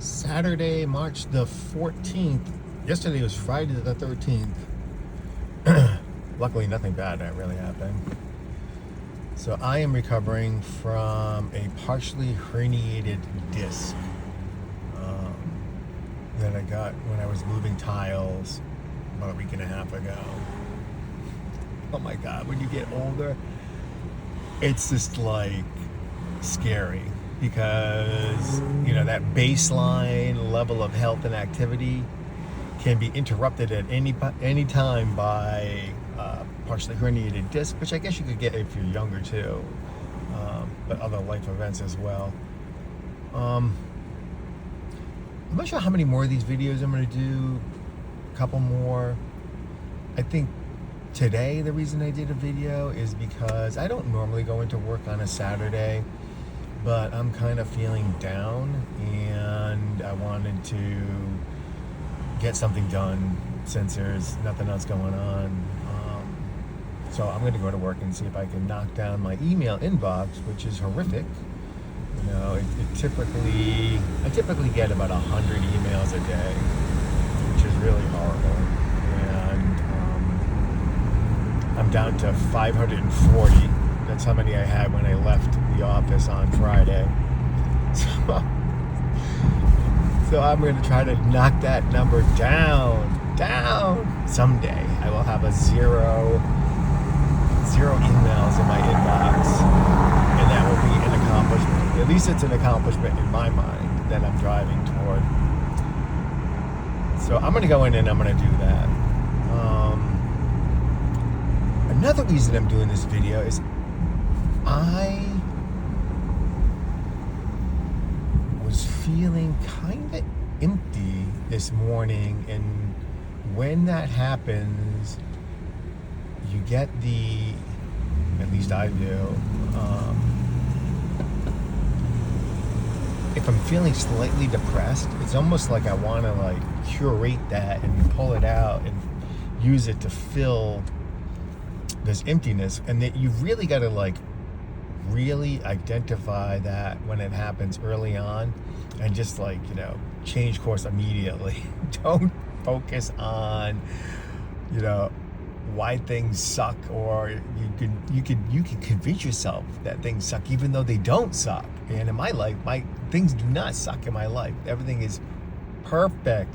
Saturday, March the 14th. Yesterday was Friday the 13th. Luckily, nothing bad really happened. So I am recovering from a partially herniated disc that I got when I was moving tiles about a week and a half ago. Oh my God, when you get older, it's just like scary because, you know, that baseline level of health and activity can be interrupted at any time by partially herniated disc, which I guess you could get if you're younger too, but other life events as well. I'm not sure how many more of these videos I'm going to do. A couple more. I think today the reason I did a video is because I don't normally go into work on a Saturday, but I'm kind of feeling down and I wanted to get something done since there's nothing else going on. So I'm going to go to work and see if I can knock down my email inbox, which is horrific. You know, I typically get about 100 emails a day, which is really horrible. And I'm down to 540. That's how many I had when I left the office on Friday. So I'm going to try to knock that number down. Someday I will have zero emails in my inbox, and that will be an accomplishment. At least it's an accomplishment in my mind that I'm driving toward. So I'm going to go in and I'm going to do that. Another reason I'm doing this video is I was feeling kind of empty this morning, and when that happens, you get at least I do, if I'm feeling slightly depressed, it's almost like I want to like curate that and pull it out and use it to fill this emptiness, and that you've really got to like really identify that when it happens early on and just like, you know, change course immediately. Don't focus on, you know, why things suck, or you can convince yourself that things suck even though they don't suck. And in my life, things do not suck in my life. Everything is perfect.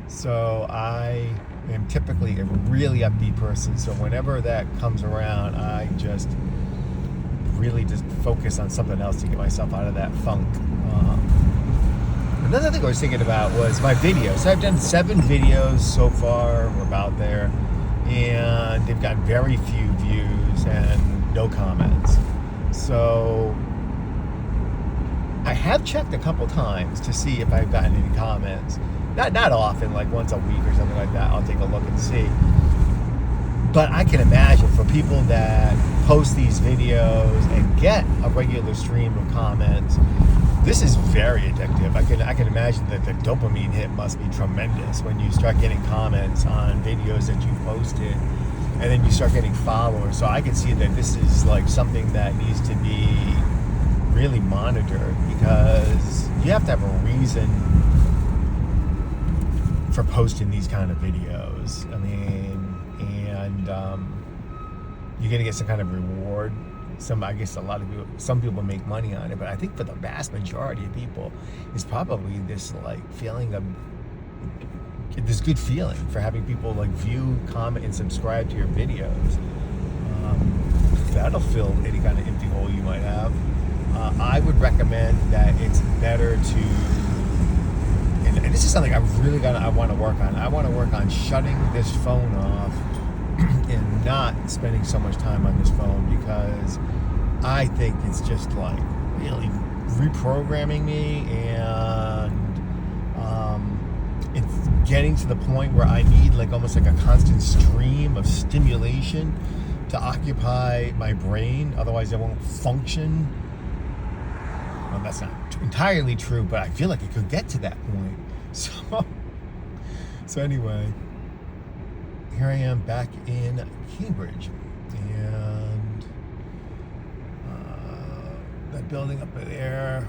So I am typically a really upbeat person. So whenever that comes around, I just really just focus on something else to get myself out of that funk. Another thing I was thinking about was my videos. So I've done 7 videos so far, or about there, and they've got very few views and no comments. So I have checked a couple times to see if I've gotten any comments. Not often, like once a week or something like that. I'll take a look and see. But I can imagine for people that post these videos and get a regular stream of comments, this is very addictive. I can imagine that the dopamine hit must be tremendous when you start getting comments on videos that you posted, and then you start getting followers. So I can see that this is like something that needs to be really monitored, because you have to have a reason for posting these kind of videos. I mean, and you're gonna get some kind of reward. I guess some people make money on it, but I think for the vast majority of people, it's probably this like feeling of this good feeling for having people like view, comment, and subscribe to your videos. That'll fill any kind of empty hole you might have. I would recommend that it's better to, and this is something I want to work on. I want to work on shutting this phone off and not spending so much time on this phone, because I think it's just like really reprogramming me, and it's getting to the point where I need like almost like a constant stream of stimulation to occupy my brain, otherwise I won't function. Well, that's not entirely true, but I feel like it could get to that point. So anyway, here I am back in Cambridge, and that building up there,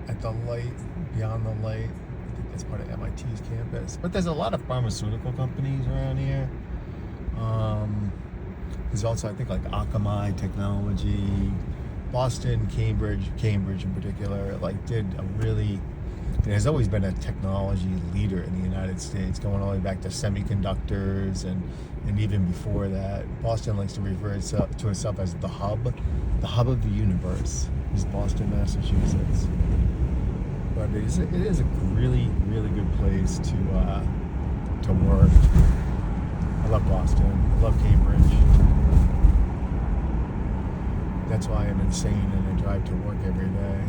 I at the light, beyond the light. I think that's part of MIT's campus. But there's a lot of pharmaceutical companies around here. There's also, I think, like Akamai Technology, Boston, Cambridge in particular, like did a really, there's always been a technology leader in the United States, going all the way back to semiconductors and even before that. Boston likes to refer to itself as the hub of the universe is Boston, Massachusetts. But it is a really, really good place to work. I love Boston. I love Cambridge. That's why I'm insane and I drive to work every day.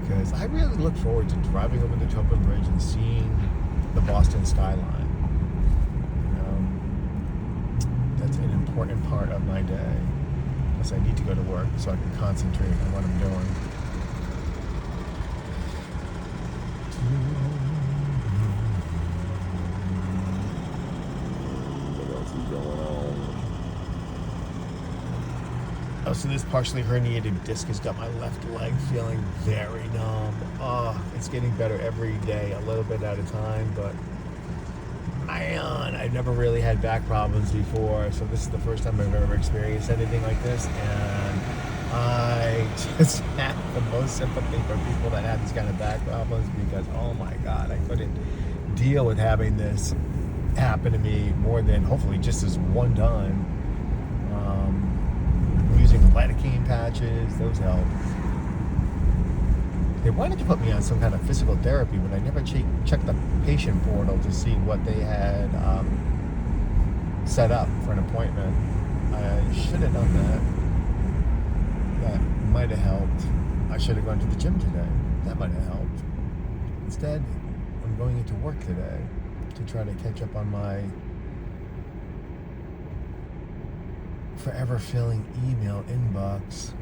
Because I really look forward to driving over the Tobin Bridge and seeing the Boston skyline. That's an important part of my day. Plus I need to go to work so I can concentrate on what I'm doing. What else is going on? Oh, so this partially herniated disc has got my left leg feeling very numb. Oh, it's getting better every day, a little bit at a time, but man, I've never really had back problems before, so this is the first time I've ever experienced anything like this, and I just have the most sympathy for people that have these kind of back problems because, oh my God, I couldn't deal with having this happen to me more than hopefully just this one time. Using lidocaine patches, those help. They wanted to put me on some kind of physical therapy, but I never checked the patient portal to see what they had set up for an appointment. I should have done that. That might have helped. I should have gone to the gym today. That might have helped. Instead, I'm going into work today to try to catch up on my forever filling email inbox.